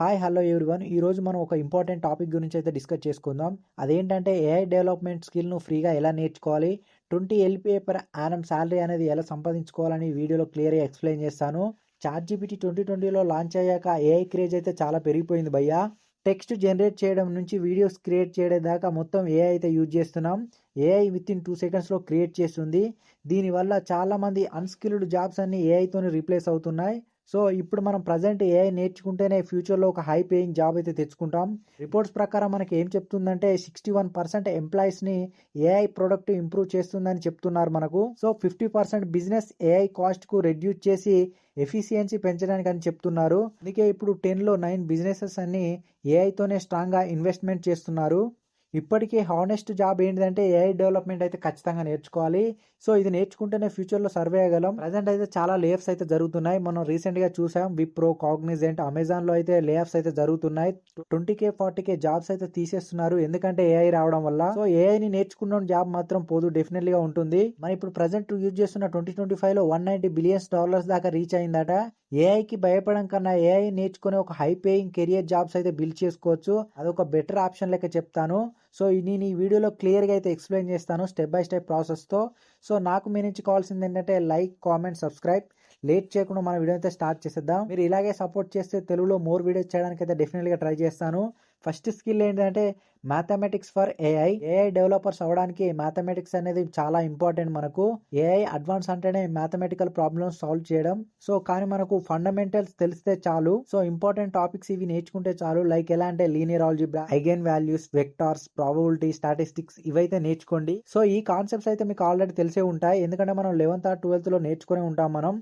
Hi hello everyone. ఈరోజు మనం ఒక ఇంపార్టెంట్ టాపిక్ గురించి అయితే డిస్కస్ చేసుకుందాం. అదేంటంటే ఏఐ డెవలప్మెంట్ స్కిల్ను ఫ్రీగా ఎలా నేర్చుకోవాలి, 20 LPA పర్ యానం శాలరీ అనేది ఎలా సంపాదించుకోవాలని వీడియోలో క్లియర్గా ఎక్స్ప్లెయిన్ చేస్తాను. చాట్ జీపీటీ 2020లో లాంచ్ అయ్యాక ఏఐ క్రేజ్ అయితే చాలా పెరిగిపోయింది భయ్యా. టెక్స్ట్ జనరేట్ చేయడం నుంచి వీడియోస్ క్రియేట్ చేయడం దాకా మొత్తం ఏఐ అయితే యూజ్ చేస్తున్నాం. ఏఐ విత్ ఇన్ 2 secondsలో క్రియేట్ చేస్తుంది. దీనివల్ల చాలామంది అన్స్కిల్డ్ జాబ్స్ అన్ని ఏఐతోని రీప్లేస్ అవుతున్నాయి. సో ఇప్పుడు మనం ప్రజెంట్ ఏఐ నేర్చుకుంటేనే ఫ్యూచర్లో ఒక హై పేయింగ్ జాబ్ అయితే తెచ్చుకుంటాం. రిపోర్ట్స్ ప్రకారం మనకి ఏం చెప్తుందంటే 61% ఎంప్లాయీస్ని ఏఐ ప్రొడక్ట్ ఇంప్రూవ్ చేస్తుందని చెప్తున్నారు మనకు. సో 50% బిజినెస్ ఏఐ కాస్ట్కు రెడ్యూస్ చేసి ఎఫిషియన్సీ పెంచడానికి అని చెప్తున్నారు. అందుకే ఇప్పుడు 10లో 9 బిజినెసెస్ అన్ని ఏఐతోనే స్ట్రాంగ్గా ఇన్వెస్ట్మెంట్ చేస్తున్నారు. ఇప్పటికీ హానెస్ట్ జాబ్ ఏంటంటే ఏఐ డెవలప్మెంట్ అయితే ఖచ్చితంగా నేర్చుకోవాలి. సో ఇది నేర్చుకుంటేనే ఫ్యూచర్లో సర్వే అయ్యగలం. ప్రజెంట్ అయితే చాలా లేఆఫ్స్ అయితే జరుగుతున్నాయి. మనం రీసెంట్గా చూసాం విప్రో, కాగ్నిజెంట్, అమెజాన్లో అయితే లేఆఫ్స్ అయితే జరుగుతున్నాయి. 20K 40K జాబ్స్ అయితే తీసేస్తున్నారు, ఎందుకంటే ఏఐ రావడం వల్ల. సో ఏఐని నేర్చుకున్న జాబ్ మాత్రం పోదు, డెఫినెట్లీగా ఉంటుంది. మనం ఇప్పుడు ప్రజెంట్ యూజ్ చేస్తున్న 2025లో $190 బిలియన్స్ దాకా రీచ్ అయిందట. ఏఐకి భయపడడం కన్నా ఏఐ నేర్చుకునే ఒక హై పేయింగ్ కెరియర్ జాబ్స్ అయితే బిల్డ్ చేసుకోవచ్చు. అదొక బెటర్ ఆప్షన్ లెక్క చెప్తాను. సో నేను ఈ వీడియోలో క్లియర్గా అయితే ఎక్స్ప్లెయిన్ చేస్తాను స్టెప్ బై స్టెప్ ప్రాసెస్తో. సో నాకు మీ నుంచి కావాల్సింది ఏంటంటే లైక్, కామెంట్, సబ్స్క్రైబ్. లేట్ చేయకుండా మన వీడియో అయితే స్టార్ట్ చేసేద్దాం. మీరు ఇలాగే సపోర్ట్ చేస్తే తెలుగులో మోర్ వీడియోస్ చేయడానికి అయితే డెఫినెట్గా ట్రై చేస్తాను. ఫస్ట్ స్కిల్ ఏంటంటే mathematics for AI. AI developers అవ్వడానికి మ్యాథమెటిక్స్ అనేది చాలా ఇంపార్టెంట్ మనకు. ఏఐ అడ్వాన్స్ అంటేనే మ్యాథమెటికల్ ప్రాబ్లమ్స్ సాల్వ్ చేయడం. సో కానీ మనకు ఫండమెంటల్స్ తెలిస్తే చాలు. సో ఇంపార్టెంట్ టాపిక్స్ ఇవి నేర్చుకుంటే చాలు. లైక్ ఎలా అంటే linear algebra, eigen values, vectors, probability, statistics ఇవైతే నేర్చుకోండి. సో ఈ కాన్సెప్ట్స్ అయితే మీకు ఆల్రెడీ తెలిసే ఉంటాయి, ఎందుకంటే మనం 11th or 12thలో నేర్చుకునే ఉంటాం. మనం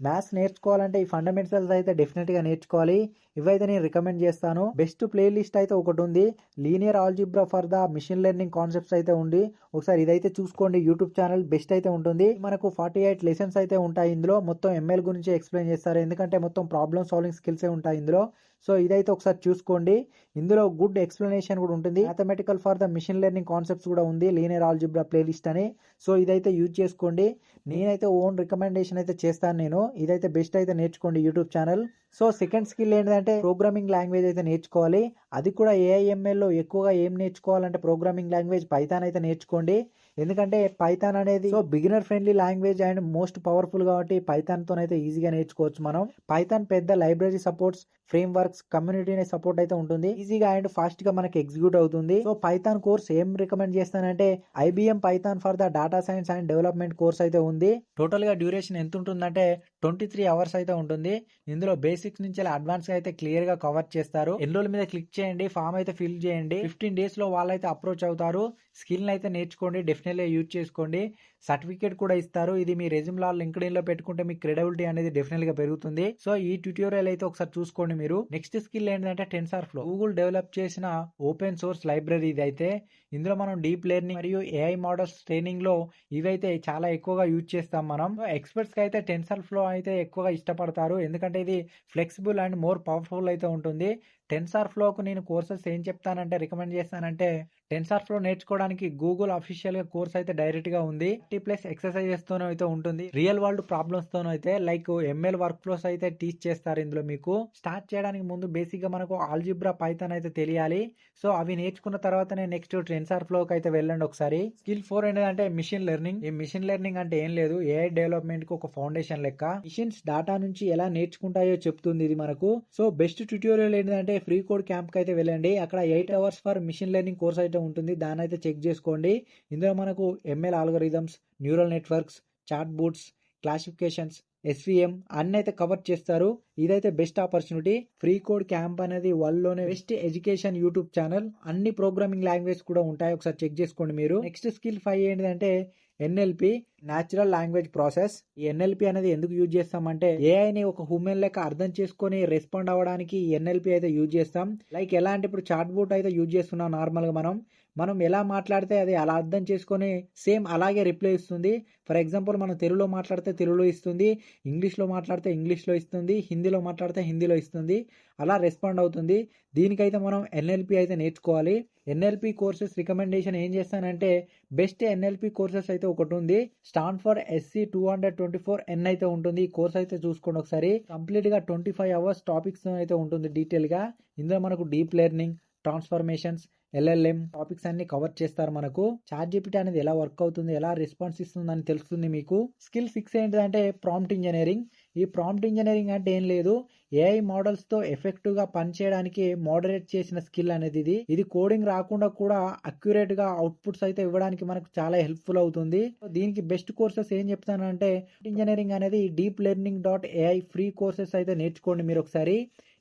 మ్యాథ్స్ నేర్చుకోవాలంటే ఈ ఫండమెంటల్స్ అయితే డెఫినెట్గా నేర్చుకోవాలి. ఇవైతే నేను రికమెండ్ చేస్తాను. బెస్ట్ ప్లేలిస్ట్ అయితే ఒకటి ఉంది, linear algebra for the machine learning concepts అయితే ఉంది. ఒకసారి ఇదైతే చూసుకోండి. యూట్యూబ్ ఛానల్ బెస్ట్ అయితే ఉంటుంది. మనకు 48 లెసన్స్ అయితే ఉంటాయి. ఇందులో మొత్తం ఎంఎల్ గురించి ఎక్స్ప్లెయిన్ చేస్తారు, ఎందుకంటే మొత్తం ప్రాబ్లమ్ సాల్వింగ్ స్కిల్సే ఉంటాయి ఇందులో. సో ఇదైతే ఒకసారి చూసుకోండి. ఇందులో గుడ్ ఎక్స్ప్లెనేషన్ కూడా ఉంటుంది. Mathematical for the machine learning concepts కూడా ఉంది, లీనియర్ ఆల్జీబ్రా ప్లేలిస్ట్ అని. సో ఇదైతే యూజ్ చేసుకోండి. నేనైతే ఓన్ రికమెండేషన్ అయితే చేస్తాను నేను. ఇదైతే బెస్ట్ అయితే నేర్చుకోండి YouTube channel. So second skill ఏంటంటే ప్రోగ్రామింగ్ లాంగ్వేజ్ అయితే నేర్చుకోవాలి. అది కూడా ఏఐఎంఎల్లో ఎక్కువగా ఏం నేర్చుకోవాలంటే ప్రోగ్రామింగ్ లాంగ్వేజ్ పైథాన్ అయితే నేర్చుకోండి. ఎందుకంటే పైథాన్ అనేది so beginner friendly language and most powerful కాబట్టి పైథాన్తో అయితే ఈజీగా నేర్చుకోవచ్చు మనం. పైథాన్ పెద్ద library supports, frame works, community support అయితే ఉంటుంది. ఈజీగా అండ్ ఫాస్ట్ గా మనకి ఎగ్జిక్యూట్ అవుతుంది. సో పైథాన్ కోర్స్ ఏం రికమెండ్ చేస్తానంటే IBM Python for the data science and development course అయితే ఉంది. టోటల్ గా డ్యూరేషన్ ఎంత ఉంటుందంటే 23 hours అయితే ఉంటుంది. ఇందులో బేసిక్స్ నుంచి అడ్వాన్స్ గా అయితే క్లియర్ గా కవర్ చేస్తారు. ఎన్రోల్ మీద క్లిక్ చేయండి, ఫామ్ అయితే ఫిల్ చేయండి. 15 days లో వాళ్ళైతే అప్రోచ్ అవుతారు. స్కిల్ అయితే నేర్చుకోండి, డెఫినెట్లీ యూజ్ చేసుకోండి. సర్టిఫికేట్ కూడా ఇస్తారు. ఇది మీ రెజ్యూమ్ లో లింక్డ్ఇన్ లో పెట్టుకుంటే మీ క్రెడిబిలిటీ అనేది డెఫినెట్ గా పెరుగుతుంది. సో ఈ ట్యూటోరియల్ అయితే ఒకసారి చూసుకోండి మీరు. నెక్స్ట్ స్కిల్ ఏంటంటే టెన్సార్ఫ్లో, గూగుల్ డెవలప్ చేసిన ఓపెన్ సోర్స్ లైబ్రరీ ఇది అయితే. ఇందులో మనం డీప్ లెర్నింగ్ మరియు ఏఐ మోడల్స్ ట్రైనింగ్ లో ఇవైతే చాలా ఎక్కువగా యూజ్ చేస్తాం మనం. ఎక్స్పర్ట్స్ కి అయితే టెన్సార్ఫ్లో అయితే ఎక్కువగా ఇష్టపడతారు, ఎందుకంటే ఇది ఫ్లెక్సిబుల్ అండ్ మోర్ పవర్ఫుల్ అయితే ఉంటుంది. టెన్సార్ఫ్లోకు నేను కోర్సెస్ ఏం చెప్తానంటే రికమెండ్ చేస్తానంటే టెన్సార్ఫ్లో నేర్చుకోవడానికి గూగుల్ అఫీషియల్ గా కోర్స్ అయితే డైరెక్ట్ గా ఉంది. 30+ ఎక్సర్సైజెస్ తోనే అయితే ఉంటుంది. రియల్ వరల్డ్ ప్రాబ్లమ్స్ తోనూ అయితే లైక్ ఎంఎల్ వర్క్ ఫ్లోస్ అయితే టీచ్ చేస్తారు ఇందులో. మీకు స్టార్ట్ చేయడానికి ముందు బేసిక్ గా మనకు ఆల్జీబ్రా, పైథాన్ అయితే తెలియాలి. సో అవి నేర్చుకున్న తర్వాతనే నెక్స్ట్ టెన్సార్ఫ్లోకి అయితే వెళ్ళండి ఒకసారి. స్కిల్ 4 ఏంటంటే మిషన్ లెర్నింగ్. ఈ మిషన్ లెర్నింగ్ అంటే ఏం లేదు, ఏఐ డెవలప్మెంట్ కి ఒక ఫౌండేషన్ లెక్క. మిషన్స్ డాటా నుంచి ఎలా నేర్చుకుంటాయో చెప్తుంది ఇది మనకు. సో బెస్ట్ ట్యూటోరియల్ ఏంటంటే ఫ్రీ కోడ్ క్యాంప్ కి అయితే వెళ్ళండి. అక్కడ 8 hours for machine learning course అయితే ఉంటుంది, దాన్ని అయితే చెక్ చేసుకోండి. ఇందులో మనకు ML algorithms, neural networks, chat bots, classifications, SVM అన్ని అయితే కవర్ చేస్తారు. ఇదైతే best opportunity. Free code camp అనేది వరల్డ్ లోనే బెస్ట్ ఎడ్యుకేషన్ యూట్యూబ్ ఛానల్. అన్ని ప్రోగ్రామింగ్ లాంగ్వేజ్ కూడా ఉంటాయి, ఒకసారి చెక్ చేసుకోండి మీరు. నెక్స్ట్ స్కిల్ 5 ఏంటంటే NLP, న్యాచురల్ లాంగ్వేజ్ ప్రాసెస్. ఈ NLP అనేది ఎందుకు యూజ్ చేస్తామంటే ఏఐని ఒక హ్యూమన్ లెక్క అర్థం చేసుకొని రెస్పాండ్ అవ్వడానికి NLP అయితే యూజ్ చేస్తాం. లైక్ ఎలా అంటే ఇప్పుడు చాట్ బోట్ అయితే యూజ్ చేస్తున్నాం నార్మల్ గా మనం. మనం ఎలా మాట్లాడితే అది అలా అర్థం చేసుకొని సేమ్ అలాగే రిప్లై ఇస్తుంది. ఫర్ ఎగ్జాంపుల్ మనం తెలుగులో మాట్లాడితే తెలుగులో ఇస్తుంది, ఇంగ్లీష్లో మాట్లాడితే ఇంగ్లీష్లో ఇస్తుంది, హిందీలో మాట్లాడితే హిందీలో ఇస్తుంది. అలా రెస్పాండ్ అవుతుంది. దీనికైతే మనం ఎన్ఎల్పి అయితే నేర్చుకోవాలి. ఎన్ఎల్పి కోర్సెస్ రికమెండేషన్ ఏం చేస్తానంటే బెస్ట్ ఎన్ఎల్పి కోర్సెస్ అయితే ఒకటి ఉంది. స్టాన్ఫోర్డ్ SC 224N అయితే ఉంటుంది. ఈ కోర్స్ అయితే చూసుకోండి ఒకసారి. కంప్లీట్గా 25 అవర్స్ టాపిక్స్ అయితే ఉంటుంది డీటెయిల్గా. ఇందులో మనకు deep learning, transformations, LLM topics అన్ని కవర్ చేస్తారు. మనకు ChatGPT అనేది ఎలా వర్క్ అవుతుంది, ఎలా రెస్పాన్స్ ఇస్తుంది అని తెలుస్తుంది మీకు. స్కిల్ 6 ఏంటంటే ప్రాంప్ట్ ఇంజనీరింగ్. ఈ ప్రాంప్ట్ ఇంజనీరింగ్ అంటే ఏం లేదు, AI మోడల్స్ తో ఎఫెక్టివ్ గా పనిచేయడానికి మోడరేట్ చేసిన స్కిల్ అనేది ఇది కోడింగ్ రాకుండా కూడా అక్యురేట్ గా అవుట్పుట్స్ అయితే ఇవ్వడానికి మనకు చాలా హెల్ప్ఫుల్ అవుతుంది. దీనికి బెస్ట్ కోర్సెస్ ఏం చెప్తానంటే ఇంజనీరింగ్ అనేది deeplearning.ai ఫ్రీ కోర్సెస్ అయితే నేర్చుకోండి మీరు ఒకసారి.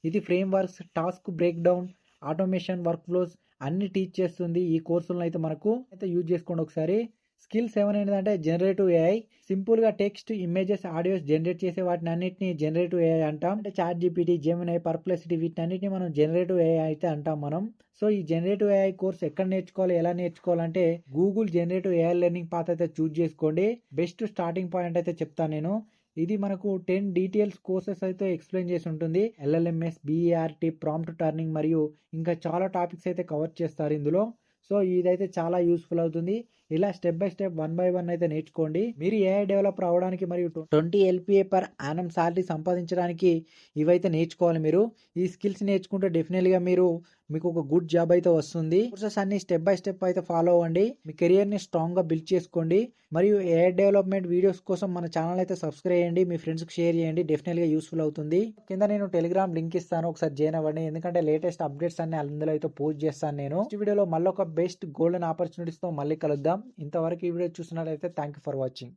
ఇది frame works, task break down, automation, work flows అన్ని టీచ్ చేస్తుంది. ఈ కోర్సులను అయితే మనకు అయితే యూజ్ చేసుకోండి ఒకసారి. స్కిల్ 7 ఏంటంటే జనరేటివ్ AI. సింపుల్ గా టెక్స్ట్, ఇమేజెస్, ఆడియోస్ జనరేట్ చేసే వాటిని అన్నిటిని జనరేటివ్ AI అంటాం. అంటే ChatGPT, Gemini, Perplexity వీటిని అన్నిటిని మనం జనరేటివ్ AI అయితే అంటాం మనం. సో ఈ జనరేటివ్ AI కోర్స్ ఎక్కడ నేర్చుకోవాలి, ఎలా నేర్చుకోవాలంటే Google generative AI learning path అయితే చూజ్ చేసుకోండి. బెస్ట్ స్టార్టింగ్ పాయింట్ అయితే చెప్తాను నేను. ఇది మనకు 10 డీటెయిల్స్ కోర్సెస్ అయితే ఎక్స్ప్లెయిన్ చేసి ఉంటుంది. LLMS, BERT, ప్రాంప్ట్ టర్నింగ్ మరియు ఇంకా చాలా టాపిక్స్ అయితే కవర్ చేస్తారు ఇందులో. సో ఇదైతే చాలా యూస్ఫుల్ అవుతుంది. ఇలా స్టెప్ బై స్టెప్ 1 by 1 అయితే నేర్చుకోండి. మీరు AI డెవలపర్ అవడానికి మరియు 20 LPA per annum శాలరీ సంపాదించడానికి ఇవైతే నేర్చుకోవాలి మీరు. ఈ స్కిల్స్ నేర్చుకుంటే డెఫినెట్గా మీకు ఒక గుడ్ జాబ్ అయితే వస్తుంది. కోర్సెస్ అన్ని స్టెప్ బై స్టెప్ అయితే ఫాలో అవ్వండి. మీ కెరియర్ ని స్ట్రాంగ్ గా బిల్డ్ చేసుకోండి. మరియు AI డెవలప్మెంట్ వీడియోస్ కోసం మన ఛానల్ అయితే సబ్స్క్రైబ్ చేయండి, మీ ఫ్రెండ్స్ కి షేర్ చేయండి. డెఫినెట్గా యూస్ఫుల్ అవుతుంది. కింద నేను టెలిగ్రామ్ లింక్ ఇస్తాను, ఒకసారి జాయిన్ అవ్వండి. ఎందుకంటే లేటెస్ట్ అప్డేట్స్ అన్ని అందులో అయితే పోస్ట్ చేస్తాను నేను. నెక్స్ట్ వీడియోలో మళ్ళీ ఒక బెస్ట్ గోల్డెన్ ఆపర్చునిటీస్ తో మళ్ళీ కలుద్దాం. ఇంతవరకు ఈ వీడియో చూసినట్లయితే థ్యాంక్ యూ ఫర్ వాచింగ్.